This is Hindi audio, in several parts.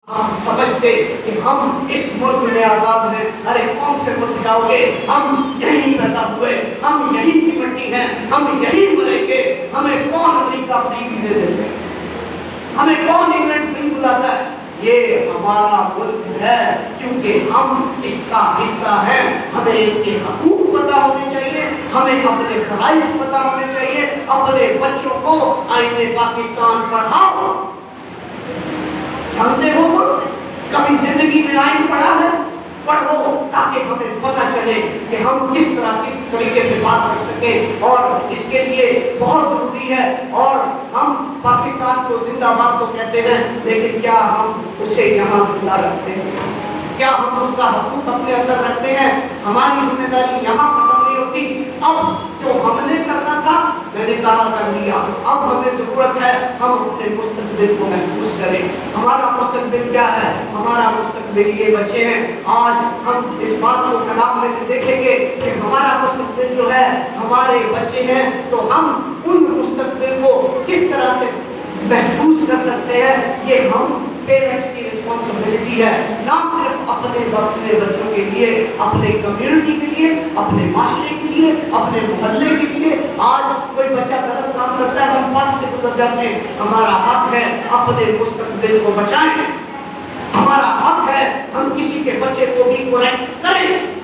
हम समझते कि हम इस मुल्क में आजाद हैं। अरे कौन से मुल्क जाओगे, हम यहीं पैदा हुए, हम यहीं की मिट्टी हैं, हम यहीं मरेंगे। हमें कौन अमेरिका फ्री वीजे देते हैं, हमें कौन इंग्लैंड फ्री बुलाता है? ये हमारा मुल्क है क्योंकि हम इसका हिस्सा हैं। हमें इसके हकूक पता होने चाहिए, हमें अपने फराइज पता होने चाहिए। अपने बच्चों को आईने पाकिस्तान पढ़ाओ। जानते हो कभी जिंदगी में आइन पढ़ा है? पढ़ो ताकि हमें पता चले कि हम किस तरीके से बात कर सके। और इसके लिए बहुत जरूरी है। और हम पाकिस्तान को जिंदाबाद तो कहते हैं, लेकिन क्या हम उसे यहाँ जिंदा रखते हैं? क्या हम उसका हकूक अपने अंदर रखते हैं? हमारी जिम्मेदारी यहाँ खत्म नहीं होती। अब जो हमने करना था मैंने कहा कर लिया। अब हमें जरूरत है हम अपने मुस्तकबिल को महफूज करें। हमारा मुस्तकबिल क्या है? हमारा मुस्तकबिल ये बच्चे हैं। आज हम इस बात को कलाम में से देखेंगे कि हमारा मुस्तकबिल जो है हमारे बच्चे हैं। तो हम उन मुस्तकबिल को किस तरह से महफूज कर सकते हैं, ये हम पेरेंट्स की रिस्पॉन्सिबिलिटी है। ना सिर्फ अपने बच्चों के लिए, अपने कम्युनिटी के लिए, अपने माशरे के लिए, अपने मोहल्ले के लिए। आज कोई बच्चा गलत काम करता है, हम पास से गुजर जाते हैं। हमारा हक है अपने मुस्तकबिल को बचाएं। हमारा हक है हम किसी के बच्चे को भी करेक्ट करें।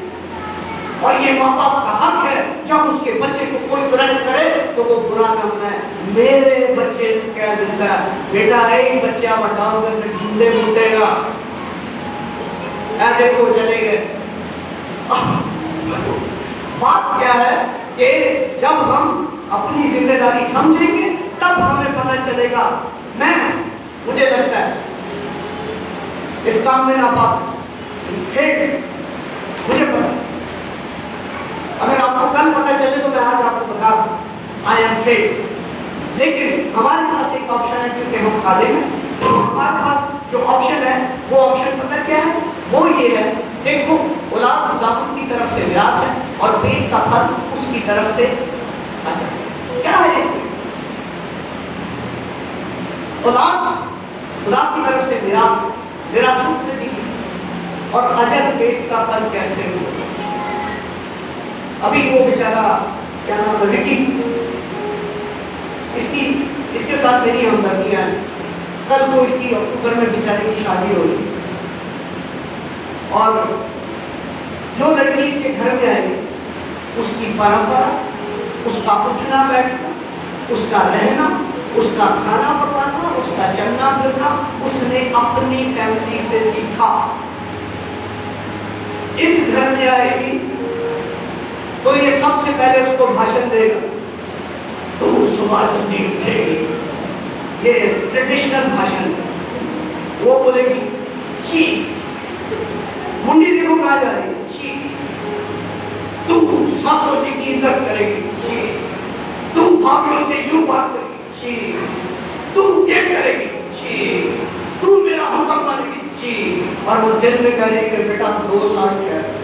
और ये माँ बाप का हक है जब उसके बच्चे को कोई करेक्ट करे तो वो बुरा न मनाए। मेरे बच्चे कह देता है, बेटा एक बच्चा बताओगे तो ढूंढे मुटेगा, देखो चले गए। बात क्या है कि जब हम अपनी जिम्मेदारी समझेंगे तब हमें पता चलेगा। मुझे लगता है इस काम में ना पाप मुझे पता, अगर आपको कल पता चले तो मैं आज आपको बता दूं आई एम फेड। लेकिन हमारे पास एक ऑप्शन है क्योंकि हम खा लेंगे। तो हमारे पास जो ऑप्शन है वो ऑप्शन पता क्या है? वो ये है, देखो औलाद खुदावंद की तरफ से विरासत है और पेट का फल उसकी तरफ से अजर। क्या है इसमें? औलाद खुदा की तरफ से विरासत में दी और अजर पेट का फल कैसे हो? अभी वो बेचारा क्या नाम है, विकी, इसके साथ मेरी हमदर्दियां हैं। कल को इसकी अक्टूबर में बेचारे की शादी होगी और जो लड़की इसके घर में आएगी उसकी परंपरा, उसका उठना बैठना, उसका रहना, उसका खाना पकाना, उसका चलना फिरना उसने अपनी फैमिली से सीखा। इस घर में आएगी तो ये सबसे पहले उसको भाषण देगा, तो सुबह जल्दी उठेगी। ये ट्रेडिशनल भाषण है। वो बोलेगी ची, मुंडी देखो कहा जा रही है, ची, तू सासों जी की इज्जत करेगी, ची, तू भाभीों से यूं बात करेगी, ची, तू ये करेगी, ची, तू मेरा हुक्म मानेगी, ची। और वो दिल में कहेगी बेटा 2 साल क्या है,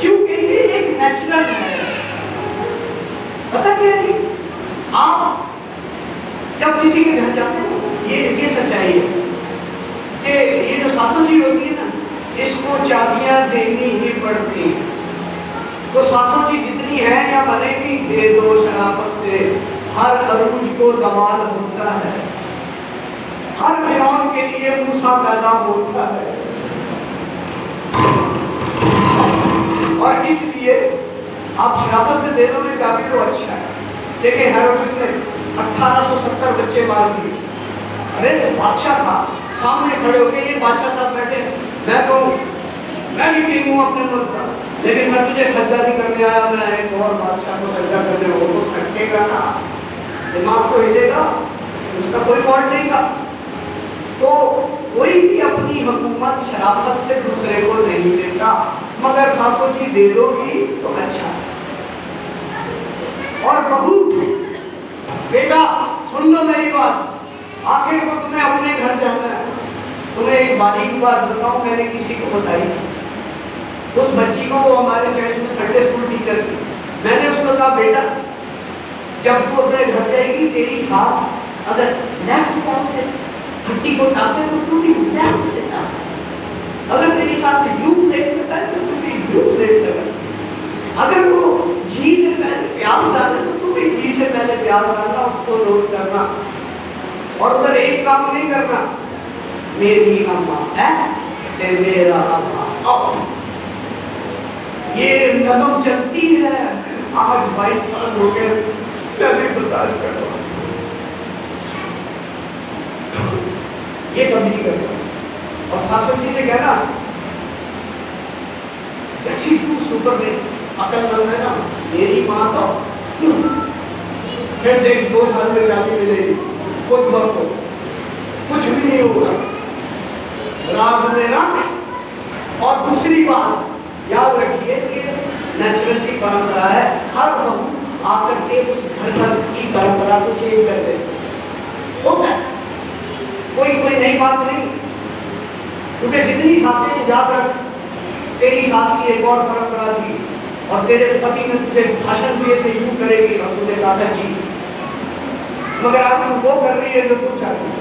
क्योंकि ये एक नेचुरल है। पता क्या है? आप जब किसी के घर जाते हो ये सच्चाई है कि ये जो सासू जी होती है ना, इसको चाबियां देनी ही पड़ती। तो सासू जी जितनी है या बनेगी दे दो शराफत से। हर अरूज को जवाल होता है, हर फिरौन के लिए मूसा पैदा होता है। और इसलिए आप शराफत से दे दोगे काफी तो अच्छा है। देखिए हेरोदेस ने 1870 बच्चे मार दिए। अरे बादशाह था, सामने खड़े होके ये बादशाह साहब बैठे, मैं कहूँ मैं भी किंग हूँ अपने मुल्क का, लेकिन मैं तुझे सज्जा नहीं करने आया, मैं एक और बादशाह को सज्जा करने। वो तो सटकेगा ना, दिमाग को हिलेगा, उसका कोई फॉल्ट नहीं था। तो कोई भी अपनी हुकूमत शराफत से दूसरे को नहीं देता, मगर सासू जी दे दोगी तो अच्छा। और बहू बेटा सुन लो मेरी बात, आखिर को तुम्हें अपने घर जाना है। तुम्हें एक बारीक बात बताऊं, मैंने किसी को बताई थी। उस बच्ची को, वो हमारे चर्च में संडे स्कूल टीचर थी, मैंने उसको कहा बेटा जब तू अपने घर जाएगी तेरी सास अगर हड्डी को काटते तो तू भी ध्यान से काट। अगर तेरी साथ यूं देख लेता है तो तू भी यूं देख लेगा। अगर वो घी से पहले प्याज डाले तो तू भी घी से पहले प्याज डालना, उसको रोज करना। और उधर एक काम नहीं करना, मेरी अम्मा है ते मेरा अम्मा। ये नज़म चलती है आज 22 साल हो गए, मैं भी बर्दाश्त कर रहा हूं। ये कभी नहीं करता। और शासन जी से कहना, जैसी तू सुपर में अकलमंद है ना, मेरी माँ तो फिर देख 2 साल में जाके मिलेगी, खुद बस हो, कुछ भी नहीं होगा, राज देना। और दूसरी बात याद रखिए कि नेचुरल सी परंपरा है, हर बहू आकर के उस घर की परंपरा को चेंज कर दे, होता है, कोई नई बात नहीं। क्योंकि जितनी सासें याद रख, तेरी सास की एक और परंपरा थी और तेरे पति ने तुझे भाषण दिए थे यूं करेगी और तुझे कहा था जी, मगर आज तू वो कर रही है जो तू चाहती है।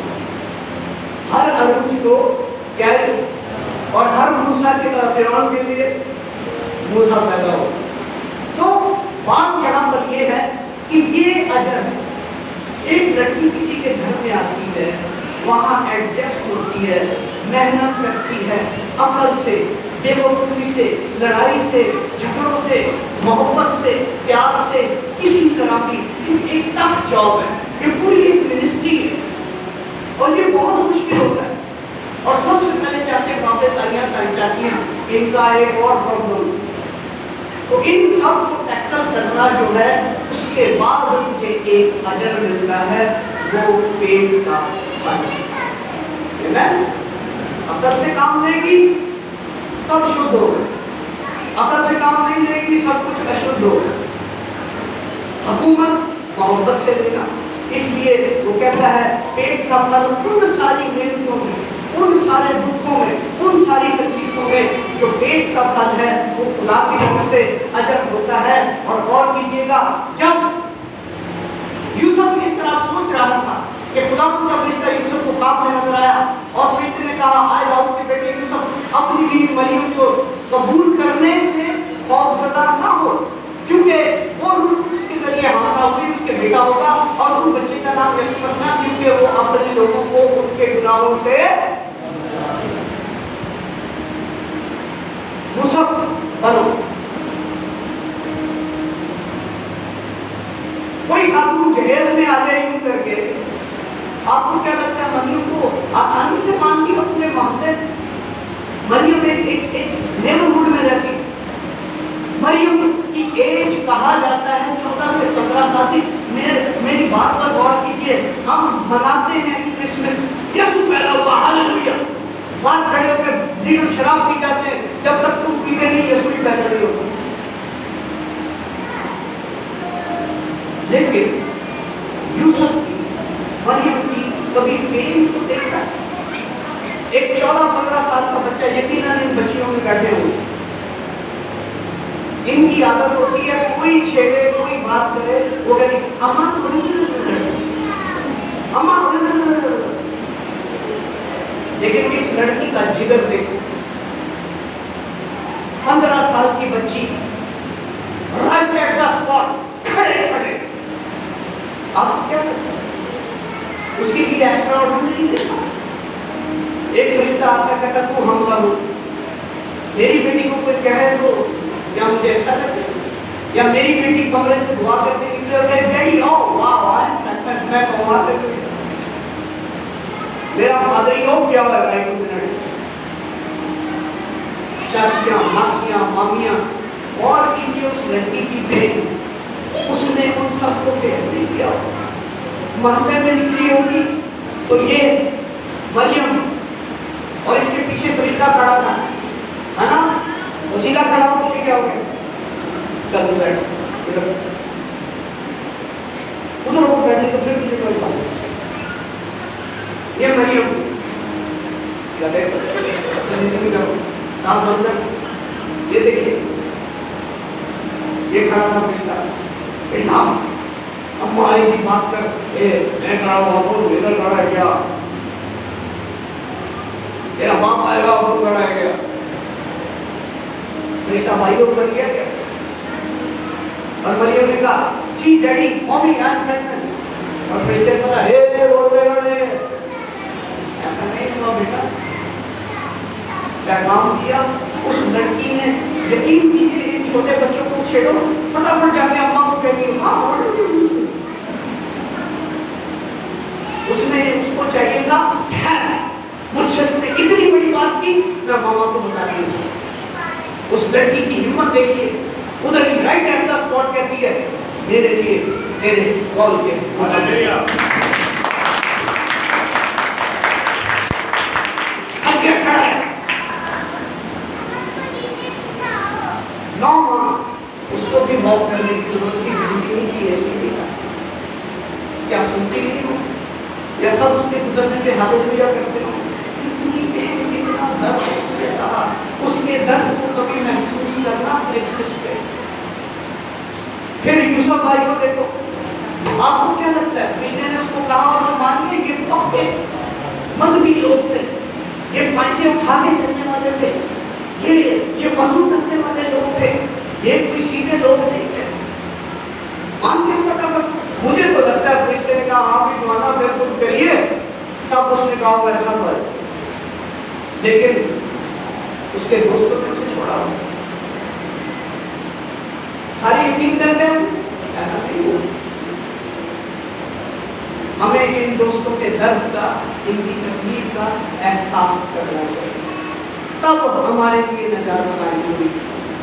हर अरुच को क्या है, और हर मूसा के फिरौन के लिए मूसा पैदा हो। तो बात यहाँ पर ये है कि ये अजर एक लड़की किसी के घर में आती है, वहाँ एडजस्ट होती है, मेहनत करती है, अकल से, बेवकूफ़ी से, लड़ाई से, झगड़ों से, मोहब्बत से, प्यार से, किसी तरह की एक टफ जॉब है। ये पूरी एक मिनिस्ट्री है और ये बहुत मुश्किल होता है। और सबसे पहले चाचे बातें तालियां चाचियां, इनका एक और प्रॉब्लम, तो इन सब को टैकल करना जो है, उसके बाद मुझे एक अजर मिलता है, वो पेट का फल। अकल से काम लेगी सब शुद्ध होगा, अकल से काम नहीं लेगी सब कुछ अशुद्ध होगा। हुकूमत मोहब्बत से लेना, इसलिए वो कहता है पेट का फल उन सारी मेहनतों में, उन सारे दुखों में, उन सारी तकलीफों में जो पेट का फल है वो खुदा की तरफ से अजर होता है। और कीजिएगा, जब यूसुफ इस तरह सोच रहा था कि खुदा का फरिश्ता यूसुफ को ख्वाब में नजर आया और फरिश्ते ने कहा, आए दाऊद के बेटे यूसुफ, अपनी बीवी मरियम को कबूल करने से खौफजदा ना हो, क्योंकि वो रूह उसके जरिए हमारा हुई, उसके बेटा होगा, और उन बच्चे का नाम यीशु रखना, क्योंकि वो अपने लोगों को उनके गुनाहों से यूसुफ बनो। कोई खातून जहेज में आ जाए यूं करके, आपको क्या लगता है मरियम को आसानी से मान ली अपने मोहल्ले? मरियम एक नेबरहुड में रहती। मरियम की एज कहा जाता है 14 से 15 साल की। मेरी बात पर गौर कीजिए, हम मनाते हैं क्रिसमस, यीशु पैदा हुआ, हालेलुया, बाहर खड़े होकर ड्रिंक शराब पी जाते हैं, जब तक तुम पीते नहीं यीशु ही पैदा नहीं होता। लेकिन यूसुफ की, मरियम की कभी प्रेम को देखा? एक 14-15 साल का बच्चा, यकीनन इन बच्चियों में बैठे हुए, इनकी आदत होती है कोई छेड़े, कोई बात करे, वो कहती अम्मा अम्मा। लेकिन इस लड़की का जिगर देखो, 15 साल की बच्ची, राइट एट द स्पॉट, खड़े खड़े। आप क्या करते? उसके लिए एक्स्ट्रा ऑर्डिनरी देखा। एक फरिश्ता आता कहता तू हमला हो, मेरी बेटी को कोई कहे तो क्या मुझे अच्छा लगे? या मेरी बेटी कमरे से दुआ करके निकले और कहे डैडी आओ, वाह वाह, मैं कहूँगा मेरा फादर ही हो क्या हुआ है? चाचियाँ, मासियाँ, मामियाँ और कीजिए उस लड़की की बहन, उसने उन सबको फेस नहीं किया। मोहल्ले में निकली होगी तो ये मरियम और इसके पीछे फरिश्ता खड़ा था, है ना? उसीला खड़ा हो तो क्या हो गया? चल बैठ, उधर हो बैठे तो फिर मुझे कोई बात। ये मरियम ये देखिए, ये खड़ा था फरिश्ता, अम्मा आएगी बात कर, मैं खड़ा हुआ बोल, इधर खड़ा है क्या? तेरा बाप आएगा और खड़ा गया, रिश्ता भाइयों बन गया क्या? और मरियम ने कहा see daddy mummy I am pregnant, और फरिश्ते ने कहा हे रोड में ऐसा नहीं हुआ बेटा। पैगाम दिया, उस लड़की ने यकीन कीजिए इन छोटे बच्चों को छेड़ो, फटाफट जाके अम्मा को कहेगी हाँ। उसने उसको चाहिए था मुझसे तुमने इतनी बड़ी बात की, मैं मामा को बता दी। उस लड़की की हिम्मत देखिए, उधर ही राइट एट द स्पॉट कहती है मेरे लिए तेरे कॉल के नौ माह उसको भी वॉक करने की जरूरत थी, जिंदगी की ऐसी क्या सुनती नहीं हो, या सब उसके गुजरने के हालेलुया करते हो। इतनी पेन, इतना दर्द उसके सहा, उसके दर्द को कभी महसूस करना क्रिसमस पे। फिर यूसुफ भाई को देखो, आपको क्या लगता है कृष्ण ने उसको कहा और मान लिया? ये पक्के मजहबी लोग थे, ये पांचे उठा के चलने वाले थे, ये वजू करने वाले लोग थे, ये कोई सीधे लोग नहीं थे। मान के फटाफट, मुझे तो लगता है फरिश्ते ने कहा आप भी जवाना फिर कुछ करिए, तब उसने कहा होगा ऐसा पर, लेकिन उसके दोस्तों ने उसे छोड़ा। सारी यकीन करते हैं ऐसा नहीं हुआ। हमें इन दोस्तों के दर्द का, इनकी तकलीफ का एहसास करना चाहिए, तब हमारे लिए नजारा कायम हुई।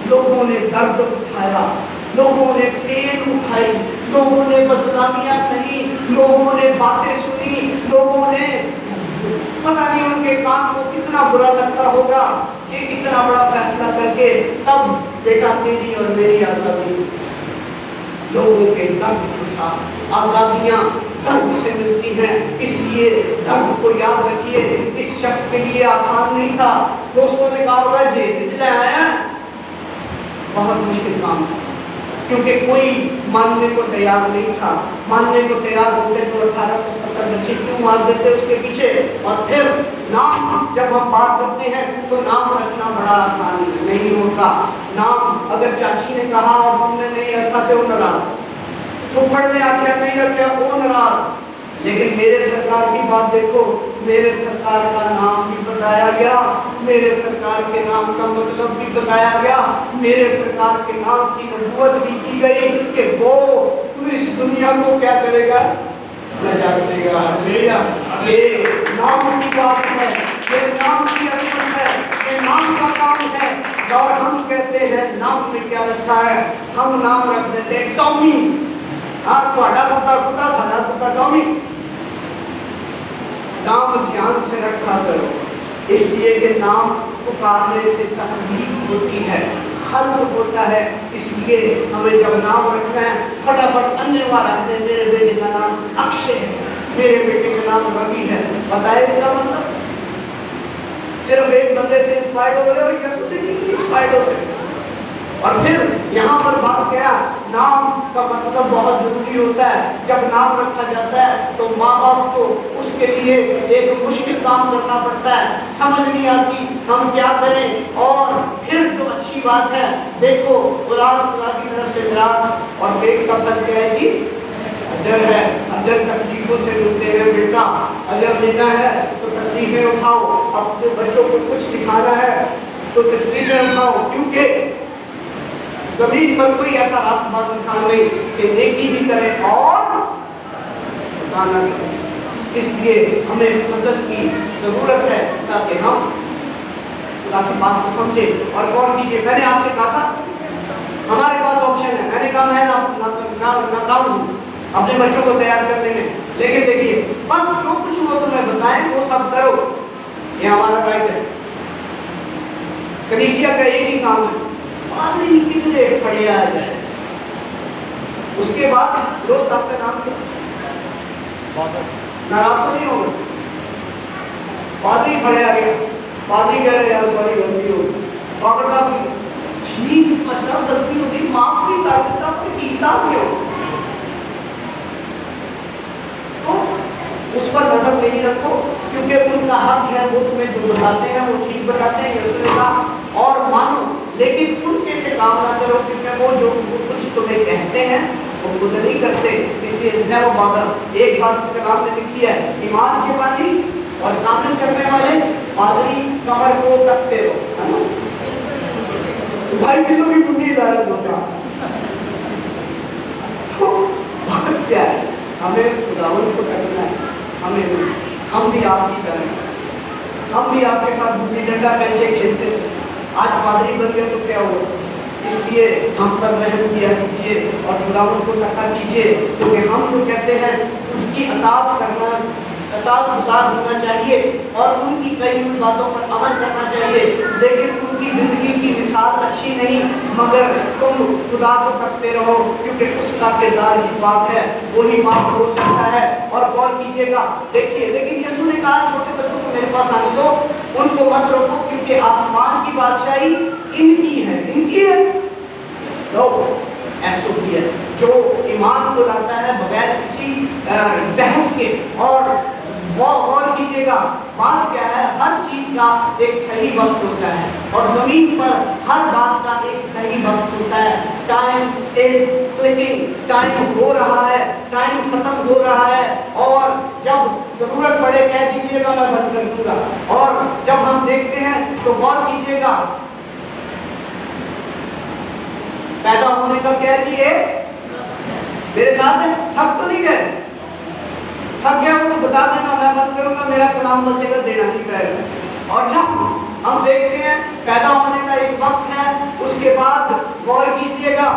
लोगों ने दर्द उठाया, लोगों ने पेन उठाई, लोगों ने बदनामियां सही, लोगों ने बातें सुनी, लोगों ने पता नहीं उनके काम को कितना बुरा लगता होगा कि इतना बड़ा फैसला करके तब बेटा तेरी और मेरी आजादी। लोगों के दर्द के साथ आजादियां दर्द से मिलती हैं, इसलिए दर्द को याद रखिए। इस शख्स के लिए आसान नहीं था। दोस्तों ने कहा होगा जेल चले आया, बहुत मुश्किल काम था, क्योंकि कोई मानने को तैयार नहीं था। मानने को तैयार होते तो 1870 बच्चे क्यों मार देते उसके पीछे। और फिर नाम, जब हम बात करते हैं तो नाम रखना बड़ा आसान नहीं होता। नाम अगर चाची ने कहा और हमने नहीं रखा तो नाराज, फुफड़ ने आख्या नहीं रखा वो नाराज। लेकिन मेरे सरकार की बात देखो, मेरे सरकार का नाम भी बताया गया, मेरे सरकार के नाम का मतलब भी बताया गया, मेरे सरकार के नाम की नबूवत भी की गई कि वो इस दुनिया को क्या करेगा, नजात देगा। ये नाम की बात है, ये नाम की अजमत है, ये नाम का काम है। और हम कहते हैं नाम में क्या रखा है, हम नाम रख देते हैं टॉमी। हाँ, तुम्हारा पुता पुता, सारा पुता टॉमी। नाम ध्यान से रखा करो, इसलिए कि नाम पुकारने से तकलीफ होती है, खल्क होता है। इसलिए हमें जब नाम रखना है फटाफट अन्यवा रख दें। मेरे बेटे का नाम अक्षय है, मेरे बेटे का नाम रवि है। बताए इसका मतलब? सिर्फ एक बंदे से इंस्पायर्ड हो रहे हो, यसु से नहीं इंस्पायर्ड हो रहे। और फिर यहाँ पर बात क्या, नाम का मतलब बहुत जरूरी होता है। जब नाम रखा जाता है तो माँ बाप को उसके लिए एक मुश्किल काम करना पड़ता है, समझ नहीं आती हम क्या करें। और फिर जो अच्छी बात है, देखो औलाद खुदा की तरफ से मिरास और पेट का फल क्या है जी, अजर है। अजर तकलीफों से मिलते हैं बेटा, अजर लेना है तो तकलीफें उठाओ। अपने बच्चों को कुछ सिखाना है तो तकलीफें उठाओ, क्योंकि जमीन पर कोई ऐसा रास्ता इंसान नहीं कि नेकी भी करे और दाना करे। इसलिए हमें फजल की जरूरत है ताकि हम खुदा की बात को समझे और गौर कीजिए। मैंने आपसे कहा था हमारे पास ऑप्शन है, मैंने कहा मैं नाकाम हूँ अपने बच्चों को तैयार करने में, लेकिन देखिए बस जो कुछ हो तुम्हें बताएं वो सब करो, ये हमारा राइट है। कलीसिया का एक ही काम है, पादरी कितने खड़े आ जाए, उसके बाद दोस्त आपका नाम क्या, नाराज तो नहीं होगा। पादरी खड़े आ गया, पादरी कह रहे यार सॉरी गलती हो गई, डॉक्टर साहब ठीक अच्छा गलती हो गई माफ भी कर देता, पर कीता क्यों? तो उस पर नजर नहीं रखो, क्योंकि उनका हक है, वो तुम्हें जो बताते हैं वो ठीक बताते हैं, यीशु ने कहा, और मानो, लेकिन उनके से काम ना करो, क्योंकि वो जो कुछ तुम्हें कहते हैं वो खुद नहीं करते। इसलिए नेवर बॉदर। एक बात कलाम में लिखी है, ईमान के पानी और कामिल करने वाले पादरी कमर को तकते रहो, भाई किलो भी बुद्धि लालच होगा। तो बात क्या है, हमें खुदावंत को करना है, हमें हम भी आपकी करें, हम भी आपके साथ बुद्धि डंडा कैसे खेलते। आज पादरी बन गए तो क्या हुआ, इसलिए हम पर रहम किया कीजिए और खुदावंत को तका कीजिए, क्योंकि हम जो कहते हैं उनकी अताअत करना, अताअत गुज़ार होना चाहिए और उनकी कई हुई बातों पर अमल करना चाहिए, लेकिन उनकी ज़िंदगी की मिसाल अच्छी नहीं, मगर तुम खुदा को तकते रहो, क्योंकि उसका किरदार ही पाक है, वही माफ हो सकता है। और गौर कीजिएगा, देखिए, लेकिन यीशु ने कहा छोटे बच्चों को मेरे पास आने दो, उनको मत रोको, क्योंकि आसमान की बादशाही इनकी है, इनकी है। तो ऐसा भी है जो ईमान को लाता है बगैर किसी बहस के। और गौर कीजिएगा, बात क्या है, हर चीज का एक सही वक्त होता है और जमीन पर हर बात का एक सही वक्त होता है। टाइम इज क्लिकिंग, टाइम हो रहा है, टाइम खत्म हो रहा है, और जब जरूरत पड़े कह दीजिएगा मैं बंद कर दूंगा। और जब हम देखते हैं तो गौर कीजिएगा, पैदा होने का क्या चाहिए, मेरे साथ थक तो नहीं गए, थक गया वो तो बता देना, मैं बंद करूंगा, मेरा कलाम बचेगा, देना नहीं पड़ेगा। और जब हम देखते हैं पैदा होने का एक वक्त है, उसके बाद गौर कीजिएगा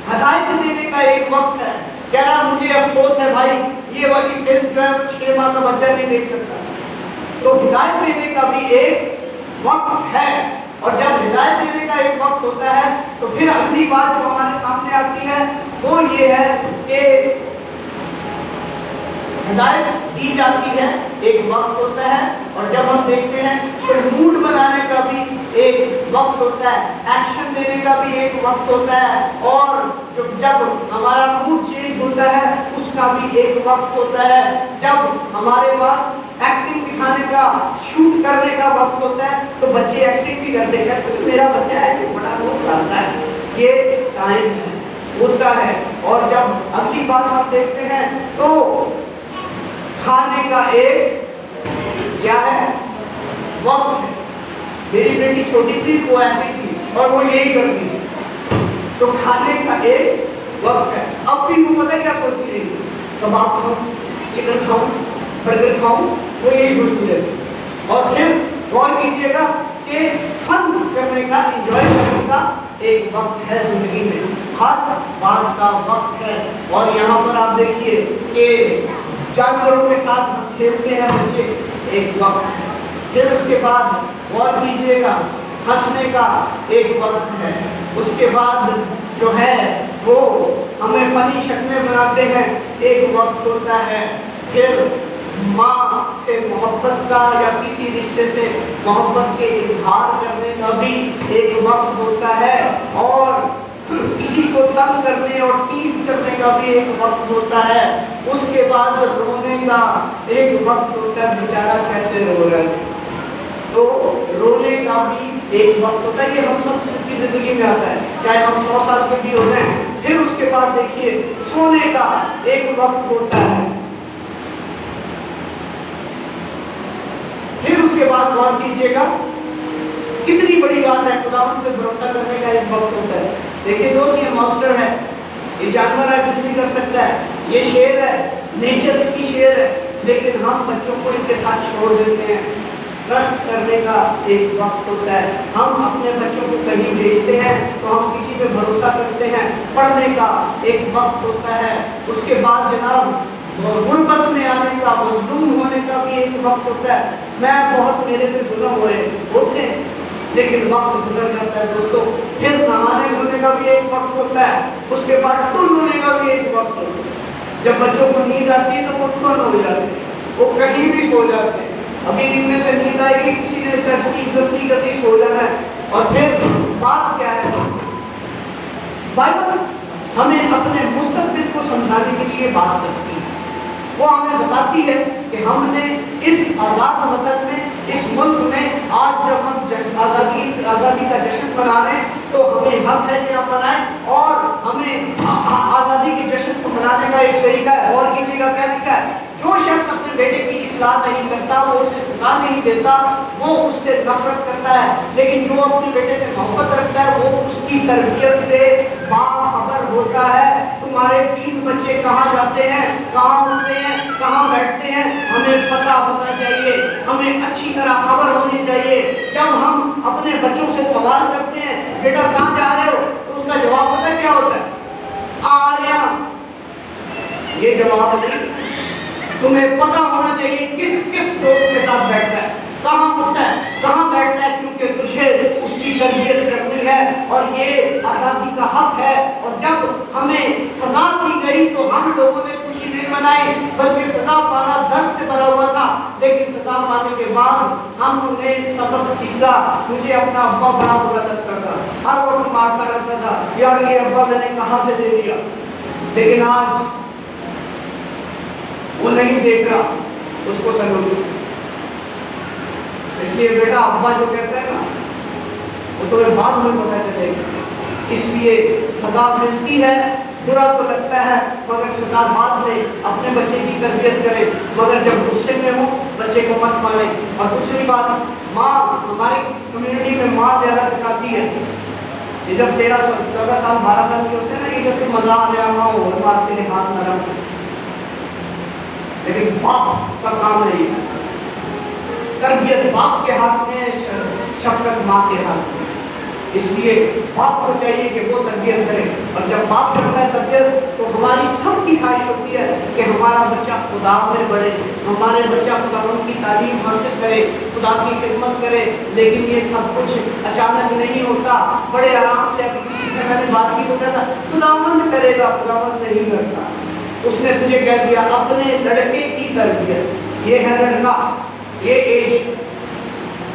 हदायत देने का एक वक्त है। कह रहा मुझे अफसोस है भाई, ये वाली फिल्म जो है 6 माह का बच्चा नहीं देख सकता, तो हिदायत देने का भी एक वक्त है। और जब हिदायत देने का एक वक्त होता है तो फिर अगली बात जो हमारे सामने आती है वो ये है कि हिदायत दी जाती है, एक वक्त होता है, और जब हम देखते हैं तो मूड बनाने का भी एक वक्त होता है, एक्शन देने का भी एक वक्त होता है, और जब हमारा मूड चेंज होता है उसका भी एक वक्त होता है। जब हमारे पास एक्टिंग दिखाने का, शूट करने का वक्त होता है तो बच्चे एक्टिंग भी करते हैं, तो मेरा बच्चा है कि बड़ा रोक लाता है, ये टाइम होता है। और जब अगली बात हम देखते हैं तो खाने का एक क्या है, वक्त है। मेरी बेटी छोटी थी वो ऐसी थी और वो यही करती थी, तो खाने का एक वक्त है। अब भी वो पता क्या सोचती रहेगी, कबाब खाऊं, चिकन खाऊं, बर्गर खाऊं, वो यही सोचती रहती। और फिर गौर कीजिएगा कि फन करने का, एंजॉय करने का एक वक्त है जिंदगी में, हर बात का वक्त है। और यहाँ पर आप देखिए कि जानवरों के साथ खेलते हैं बच्चे, एक वक्त है। फिर उसके बाद गौर कीजिएगा हंसने का एक वक्त है, उसके बाद जो है वो हमें फनी शक्लें बनाते हैं, एक वक्त होता है। फिर माँ से मोहब्बत का या किसी रिश्ते से मोहब्बत के इजहार करने का भी एक वक्त होता है, और किसी को तंग करने और टीज करने का भी एक वक्त होता है। उसके बाद रोने का एक वक्त होता है, बेचारा कैसे रो रहा है, तो रोने का भी एक वक्त होता है। ये हम सब की जिंदगी में आता है, चाहे हम 100 साल के भी हो जाए। फिर उसके बाद देखिए सोने का एक वक्त होता है। फिर उसके बाद गौर कीजिएगा कितनी बड़ी बात है, खुदावंत पे भरोसा करने का एक वक्त होता है। देखिए दोस्त, ये मॉन्स्टर है, ये जानवर है, कुछ नहीं कर सकता है, ये शेर है, नेचर इसकी शेर है, लेकिन हम बच्चों को इनके साथ छोड़ देते हैं। ट्रस्ट करने का एक वक्त होता है, हम अपने बच्चों को कहीं भेजते हैं तो हम किसी पे भरोसा करते हैं, पढ़ने का एक वक्त होता है। उसके बाद जनाब गुर्बत में आने का, मजलूम होने का भी एक वक्त होता है। मैं बहुत मेरे पे जुल्म हुए होते हैं, लेकिन वक्त गुजर जाता है दोस्तों। फिर नहाने धोने का भी एक वक्त होता है, उसके बाद टुन होने का भी एक वक्त होता है। जब बच्चों को नींद आती है तो वो टुन हो जाते हैं, वो कहीं भी सो जाते हैं। अभी इनमें से नींद आएगी, किसी ने चर्च की इज्जत नहीं करती, सो जाना है। और फिर बात क्या है, बाइबल हमें अपने मुस्तकबिल को समझाने के लिए बात करती है। वो हमें बताती है कि हमने इस आज़ाद वतन में, इस मुल्क में आज जब हम आज़ादी का जश्न मना रहे हैं तो हमें हक है कि हम मनाएं, और हमें आज़ादी के जश्न को मनाने का एक तरीका है। और कीजिएगा क्या लिखा है, जो शख्स अपने बेटे की इस्लाह नहीं करता, वो उसे सजा नहीं देता, वो उससे नफरत करता है, लेकिन जो अपने बेटे से मोहब्बत रखता है वो उसकी तरबियत से बाखबर होता है। तुम्हारे 3 बच्चे कहाँ जाते हैं, कहाँ उठते हैं, कहाँ बैठते हैं, हमें पता होना चाहिए, हमें अच्छी तरह खबर होनी चाहिए। जब हम अपने बच्चों से सवाल करते हैं बेटा कहाँ जा रहे हो, तो उसका जवाब पता क्या होता है, आ रहे हैं। ये जवाब नहीं, तुम्हें पता होना चाहिए किस किस दोस्त के साथ बैठता है, कहाँ उठता है, कहाँ बैठता है, क्योंकि तुझे उसकी तरबियत करनी है और ये आज़ादी का हक है। और जब हमें सजा दी गई तो हम लोगों ने खुशी नहीं मनाई, बल्कि सजा पाना दर्द से भरा हुआ था। लेकिन सजा पाने के बाद हमने सबक सीखा। मुझे अपना अब्बा बड़ा गलत करता, हर वक्त मारता रहता था, यार ये अब्बा मैंने कहाँ से दे दिया। लेकिन आज वो नहीं देख रहा, उसको सैल्यूट। इसलिए बेटा अब्बा जो कहते हैं ना, वो तुम्हें बाद में पता चलेगा। इसलिए सजा मिलती है, बुरा तो लगता है, मगर सजा बाद में अपने बच्चे की तरबियत करे, मगर जब गुस्से में हो बच्चे को मत मारे। और दूसरी बात, माँ, हमारी कम्युनिटी में माँ ज़्यादा दिखाती है। ये जब 13, 14 साल 12 साल के होते हैं ना, ये जब तुम मजा आ गया माँ और मारते हैं हाथ नरम, लेकिन बाप का काम नहीं है। तरबियत बाप के हाथ में, शफकत माँ के हाथ में। इसलिए बाप को चाहिए कि वो तरबियत करे, और जब बाप करता है तरबियत तो हमारी सबकी ख्वाहिश होती है कि हमारा बच्चा खुदा में बढ़े, हमारे बच्चा खुदा की तालीम हासिल करे, खुदा की खिदमत करे। लेकिन ये सब कुछ अचानक नहीं होता, बड़े आराम से। अभी किसी से मैंने बात की तो कहता खुदावंद करेगा, खुदावंद नहीं करता। उसने तुझे कह दिया अपने लड़के की तरबियत, ये है लड़का, ये एज,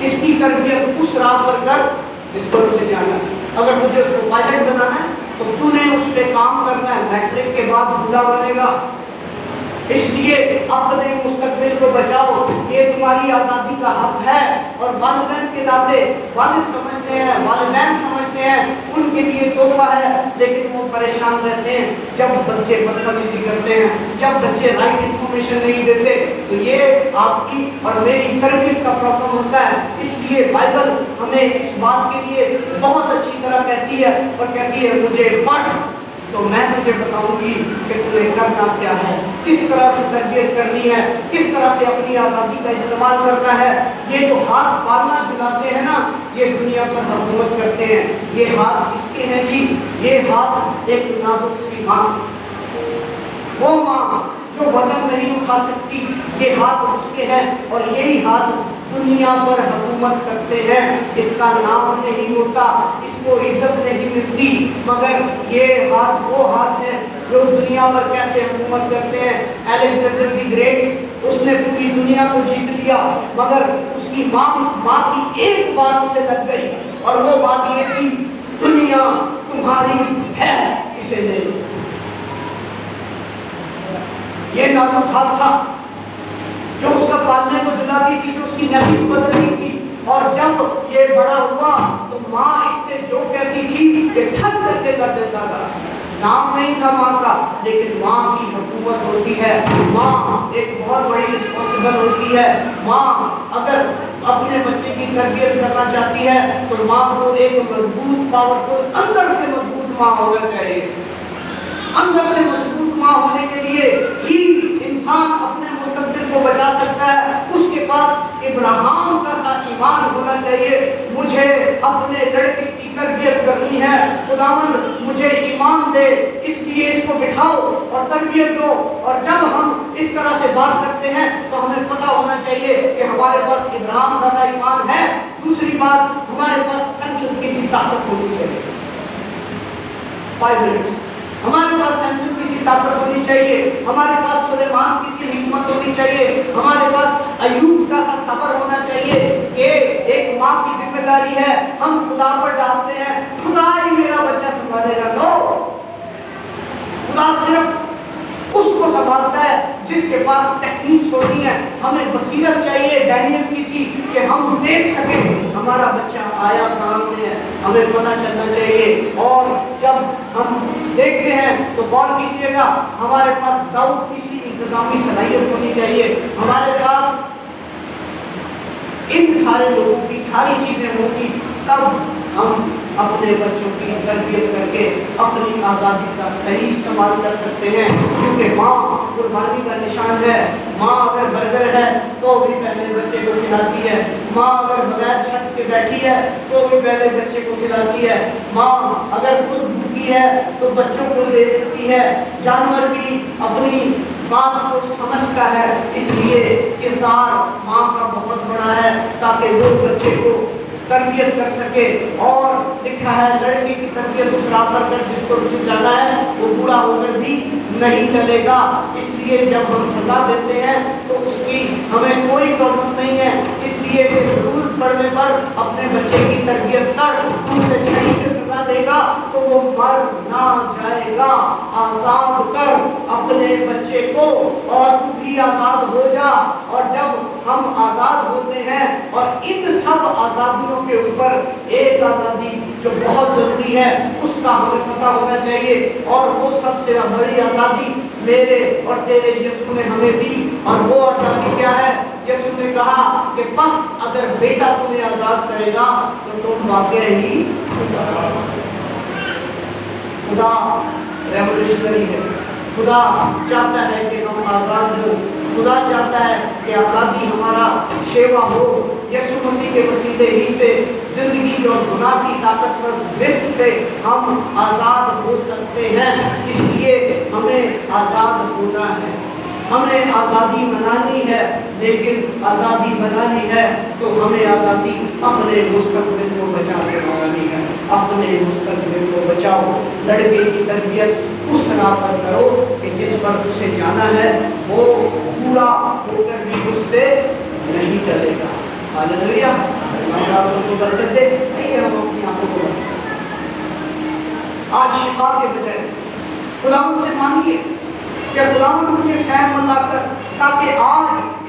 इसकी तरबियत उस राह पर कर जिस पर उसे जाना है। अगर तुझे उसको पायलट बनाना है तो तूने उस पर काम करना है, मैट्रिक के बाद दूल्हा बनेगा। इसलिए अपने मुस्तकबिल को बचाओ, ये तुम्हारी आज़ादी का हक है। और वालिदैन के नाते वालिद समझते हैं, वालिदैन समझते हैं उनके लिए तोहफा है, लेकिन वो परेशान रहते हैं जब बच्चे बदतमीजी करते हैं, जब बच्चे राइट इन्फॉर्मेशन नहीं देते, तो ये आपकी और मेरी तरबियत का प्रॉब्लम होता है। इसलिए बाइबल हमें इस बात के लिए बहुत अच्छी तरह कहती है, और कहती है मुझे पढ़ तो मैं तुझे बताऊंगी कि तुम्हें करना क्या है, किस तरह से तरबियत करनी है, किस तरह से अपनी आज़ादी का इस्तेमाल करना है। ये जो हाथ पालना झुलाते हैं ना, ये दुनिया पर हुकूमत करते हैं। ये हाथ किसके हैं जी? ये हाथ एक नाजुक सी माँ, वो माँ जो वजन नहीं उठा सकती, ये हाथ उसके हैं, और यही हाथ दुनिया पर हुकूमत करते हैं। इसका नाम नहीं होता, इसको इज्जत नहीं मिलती, मगर ये हाथ वो हाथ है जो दुनिया पर कैसे हुकूमत करते हैं। अलेक्जेंडर द ग्रेट, उसने पूरी दुनिया को जीत लिया, मगर उसकी माँ की एक बात उसे लग गई, और वो बात ये थी दुनिया तुम्हारी है, इसे ले लो। ये नाजुक हाथ था जो उसका पालने को जुलाती थी, जो उसकी नबी बदल रही थी। और जब ये बड़ा हुआ तो माँ इससे जो कहती थी कि ठस करके कर देता था। नाम नहीं था माँ का, लेकिन माँ की हुकूमत होती है। माँ एक बहुत बड़ी रिस्पॉन्सिबल होती है। माँ अगर अपने बच्चे की तरबियत करना चाहती है तो माँ को एक मजबूत, पावरफुल, अंदर से मजबूत माँ होना चाहिए। अंदर से मजबूत माँ होने के लिए ही इंसान अपने मुस्तकबिल को बचा सकता है। उसके पास इब्राहिम का सा ईमान होना चाहिए, मुझे अपने लड़के की तरबियत करनी है, खुदावंद मुझे ईमान दे, इसलिए इसको बिठाओ और तरबियत दो। और जब हम इस तरह से बात करते हैं तो हमें पता होना चाहिए कि हमारे पास इब्राहिम का सा ईमान है। दूसरी बात, हमारे पास संसद की सी ताकत होनी चाहिए। 5 मिनट्स हमारे पास सैमसन की सी ताकत होनी चाहिए, हमारे पास सुलेमान की सी हिम्मत होनी चाहिए, हमारे पास अय्यूब का सा सब्र होना चाहिए कि एक माँ की जिम्मेदारी है, हम खुदा पर डालते हैं, खुदा ही मेरा बच्चा संभालेगा। नो, खुदा सिर्फ उसको संभालता है जिसके पास टेक्निक्स होती हैं, हमें बसीरत चाहिए डैनियल किसी कि हम देख सकें हमारा बच्चा आया कहाँ से है, हमें पता चलना चाहिए। और जब हम देखते हैं तो गौर कीजिएगा, हमारे पास दाऊद किसी इंतजामी सलाहियत होनी चाहिए, हमारे पास इन सारे लोगों की सारी चीजें होंगी, तब हम अपने बच्चों की तरबियत करके अपनी आज़ादी का सही इस्तेमाल कर सकते हैं। क्योंकि माँ कुर्बानी का निशान है। माँ अगर बर्गर है तो भी पहले बच्चे को खिलाती है, माँ अगर बगैर छत के बैठी है तो भी पहले बच्चे को खिलाती है, माँ अगर खुद भूखी है तो बच्चों को दे देती है। जानवर भी अपनी बात को समझता है, इसलिए किरदार माँ का बहुत बड़ा है ताकि वो बच्चे को तरबियत कर सके। और लिखा है लड़के की तरबियत उस राह पर कर जिसको रुझ जाना है वो बूढ़ा होकर भी नहीं चलेगा। इसलिए जब हम सजा देते हैं तो उसकी हमें कोई प्रॉब्लम नहीं है, इसलिए जरूरत पड़ने पर अपने बच्चे की तरबियत कर, उनसे सही से सजा देगा तो वो मर ना जाएगा। आजाद कर अपने बच्चे को और तू भी आजाद हो जा। और जब हम आजाद होते हैं और इन सब आजादियों के ऊपर एक आजादी जो बहुत जरूरी है उसका हमें पता होना चाहिए, और वो सबसे बड़ी आजादी मेरे और तेरे यीशु ने हमें दी। और वो आजादी क्या है? यीशु ने कहा कि बस अगर बेटा तुम्हें आजाद करेगा तो तुम वाकई ही खुदा रेवोल्यूशनरी है। खुदा चाहता है कि हम आजाद हो, खुदा चाहता है कि आज़ादी हमारा सेवा हो। यीशु मसीह के वसीले ही से जिंदगी और गुनाह की ताकतवर लिफ्ट से हम आज़ाद हो सकते हैं। इसलिए हमें आज़ाद होना है, हमें आज़ादी मनानी है। लेकिन आज़ादी बनानी है तो हमें आज़ादी अपने मुस्तकबिल को बचा के बनानी है। अपने मुस्तकबिल को बचाओ। लड़के की तरबियत उस राह पर करो कि जिस पर उसे जाना है वो पूरा होकर भी उससे नहीं चलेगा। हालेलुया। आप सबको बरकत दे। हम अपनी आंखों को आज शिफा के बजाय खुदा से मांगिए कि खुदा मुझे फैम बता कर, ताकि आज